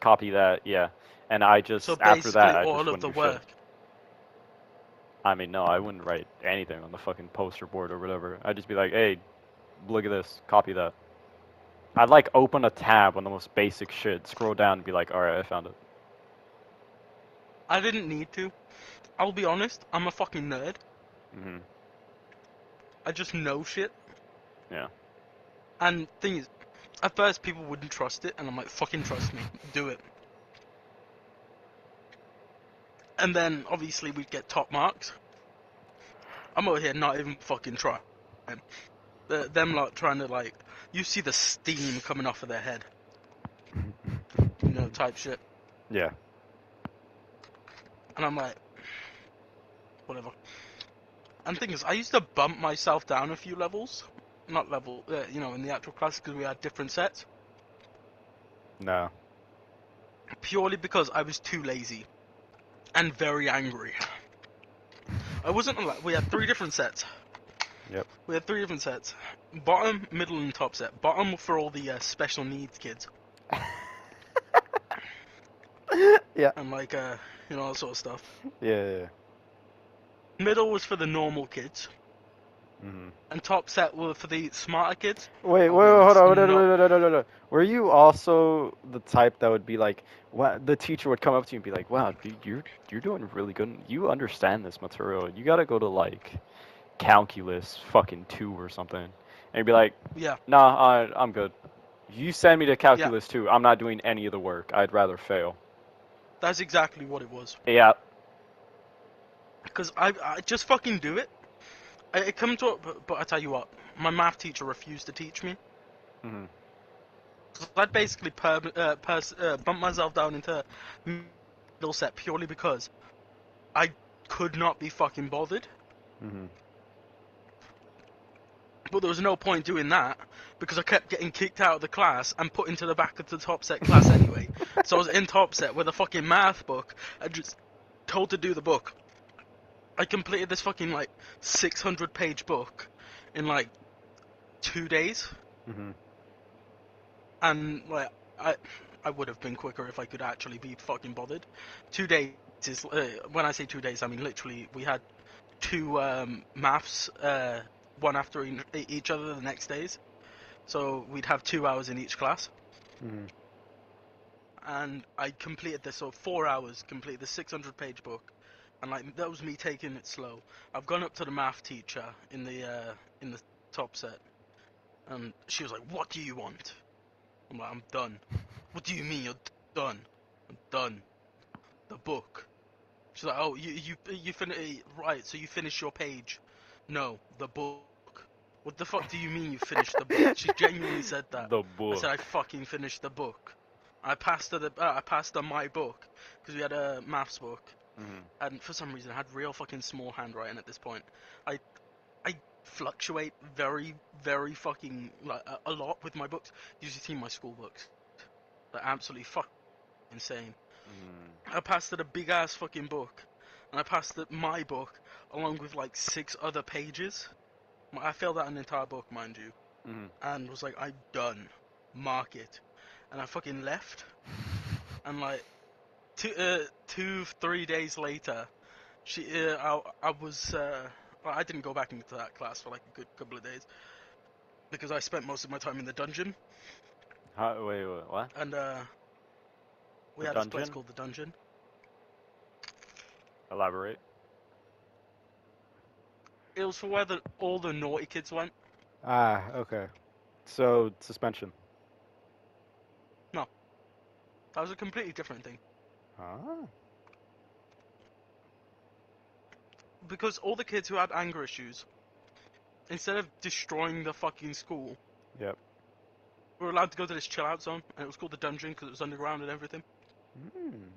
copy that, yeah. And So after that, basically I just all of wouldn't the do shit. work. I mean, no, I wouldn't write anything on the fucking poster board or whatever. I'd just be like, hey, look at this, copy that. I'd like open a tab on the most basic shit, scroll down and be like, alright, I found it. I didn't need to. I'll be honest, I'm a fucking nerd. Hmm. I just know shit. Yeah. And thing is, at first people wouldn't trust it, and I'm like, fucking trust me, do it. And then obviously we'd get top marks. I'm over here not even fucking trying. Them lot trying to like, you see the steam coming off of their head, type shit. Yeah. And I'm like, whatever. And thing is, I used to bump myself down a few levels, not level, in the actual class because we had different sets. No. Purely because I was too lazy and very angry. I wasn't allowed. We had three different sets. Yep. We had three different sets: bottom, middle, and top set. Bottom for all the special needs kids, Yeah. and like all that sort of stuff. Yeah. Middle was for the normal kids, Hmm. and top set were for the smarter kids. Wait, I'll be hold honest, on, not. wait. Were you also the type that would be like, what the teacher would come up to you and be like, wow, dude, you're doing really good. You understand this material. You gotta go to like calculus fucking 2 or something. And you'd be like, Yeah, nah, I'm good. You send me to yeah, calculus 2. I'm not doing any of the work. I'd rather fail. that's exactly what it was. Yeah. Because I just fucking do it. It come to it, but I tell you what, my math teacher refused to teach me. Hmm. So I'd basically bump myself down into middle set purely because I could not be fucking bothered. Hmm. But there was no point doing that because I kept getting kicked out of the class and put into the back of the top set class anyway. So I was in top set with a fucking math book and just told to do the book. I completed this fucking like 600-page book in like 2 days, Hmm. and like I I would have been quicker if I could actually be fucking bothered. 2 days is when I say 2 days, I mean literally we had two maths one after each other the next days. So we'd have 2 hours in each class, Hmm. and I completed this. So 4 hours completed the 600-page book, and like that was me taking it slow. I've gone up to the math teacher in the top set, and she was like, "What do you want?" I'm like, "I'm done." "What do you mean you're done?" "I'm done. The book." She's like, "Oh, you finish right? So you finished your page?" "No, the book." "What the fuck do you mean you finished the book?" She genuinely said that. The I said, "I book. fucking finished the book." I passed her my book because we had a maths book, Hmm. and for some reason I had real fucking small handwriting at this point. I I fluctuate very very fucking like a lot with my books. You should see my school books. They're absolutely fucking insane. Hmm. I passed it a big ass fucking book, and I passed it my book along with like 6 other pages. I filled out an entire book, mind you, Hmm. and was like, "I'm done. Mark it." And I fucking left, and like 3 days later, I was well, I didn't go back into that class for like a good couple of days because I spent most of my time in the dungeon, Wait, what? and we The had this place dungeon? called the dungeon. Elaborate. It was for where all the naughty kids went. Ah, okay. So, suspension. No, that was a completely different thing. Huh? Because all the kids who had anger issues, instead of destroying the fucking school, Yep. were allowed to go to this chill out zone, and it was called the dungeon because it was underground and everything. Hmm.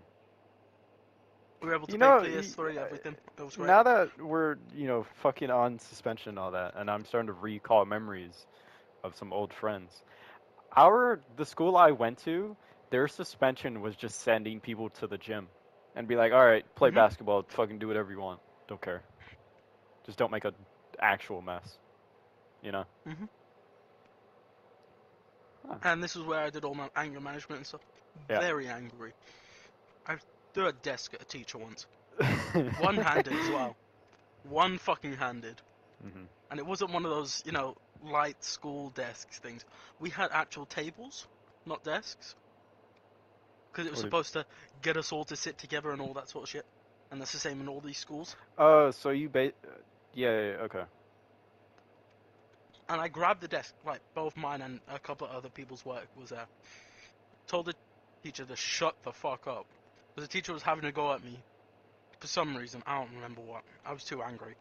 We were able to You pay know, PS3, everything. It was great. now that we're, fucking on suspension and all that, and I'm starting to recall memories of some old friends. The school I went to, their suspension was just sending people to the gym and be like, all right, play Mhm. basketball, fucking do whatever you want. Don't care. Just don't make a actual mess, you know? Mhm. Huh. And this is where I did all my anger management and stuff. Yeah. Very angry. I threw a desk at a teacher once. One-handed as well. One fucking handed. Mhm. And it wasn't one of those, you know, light school desks things. We had actual tables, not desks. Because it was What did- supposed to get us all to sit together and all that sort of shit. And that's the same in all these schools. So you yeah, yeah, okay. And I grabbed the desk, like both mine and a couple of other people's work was there. Told the teacher to shut the fuck up. Because the teacher was having a go at me. For some reason, I don't remember what. I was too angry.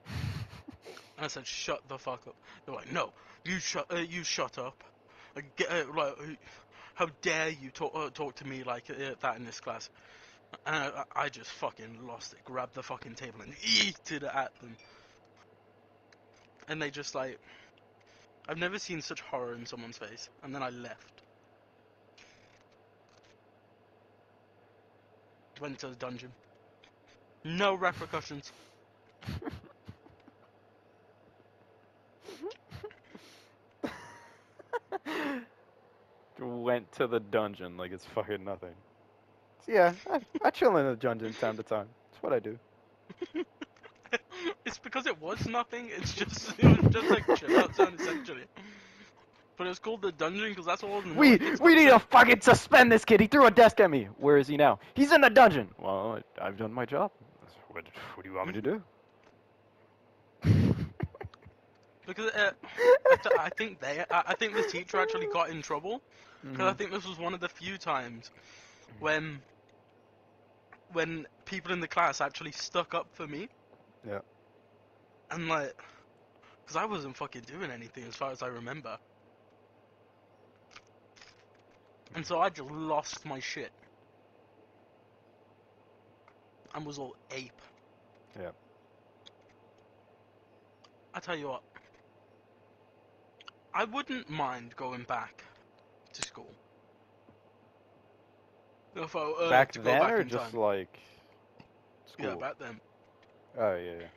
And I said, shut the fuck up. They're like, no, you shut up. How dare you talk to me like that in this class? And I just fucking lost it. Grabbed the fucking table and yeeted it at them. And they just like, I've never seen such horror in someone's face. And then I left. Went to the dungeon. No repercussions. Went to the dungeon like it's fucking nothing. So yeah, I chill in the dungeon time to time. That's what I do. It's because it was nothing. It was just like chill out zone essentially. But it was called the dungeon because that's all the We naughty kids we got need to sent. fucking suspend this kid. He threw a desk at me. Where is he now? He's in the dungeon. Well, I've done my job. What do you want me to do? Because I think I think the teacher actually got in trouble because I Mhm. think this was one of the few times when people in the class actually stuck up for me Yeah. and like because I wasn't fucking doing anything as far as I remember, and so I just lost my shit and was all ape. Yeah. I tell you what, I wouldn't mind going back to school if I Back to go then back or in just time. like Yeah, school? back then. Oh yeah.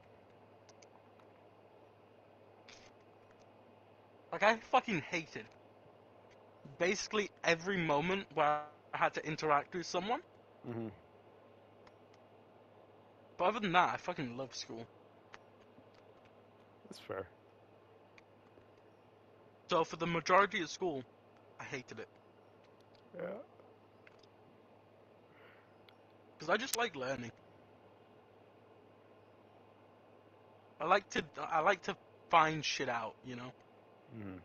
Like I fucking hated basically every moment where I had to interact with someone. Mhm. But other than that, I fucking love school. That's fair. So for the majority of school, I hated it Yeah. because I just like learning. I like to find shit out, you know. Mhm.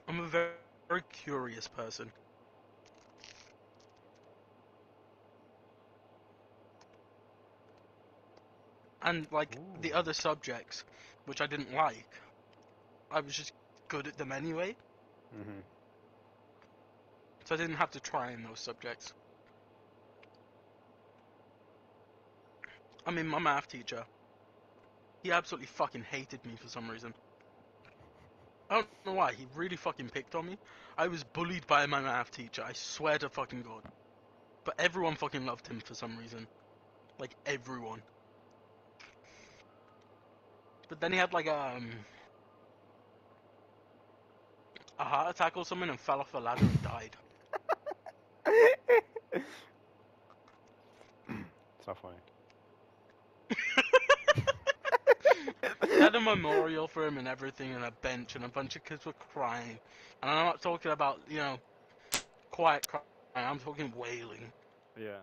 I'm a very, very curious person. And like the Ooh. other subjects, which I didn't like, I was just good at them anyway. Mhm. So I didn't have to try in those subjects. I mean, my math teacher, he absolutely fucking hated me for some reason. I don't know why, he really fucking picked on me. I was bullied by my math teacher, I swear to fucking God. But everyone fucking loved him for some reason. Like, everyone. But then he had like a heart attack or something and fell off a ladder and died. It's not funny. They had a memorial for him and everything and a bench and a bunch of kids were crying. And I'm not talking about, you know, quiet crying, I'm talking wailing. Yeah.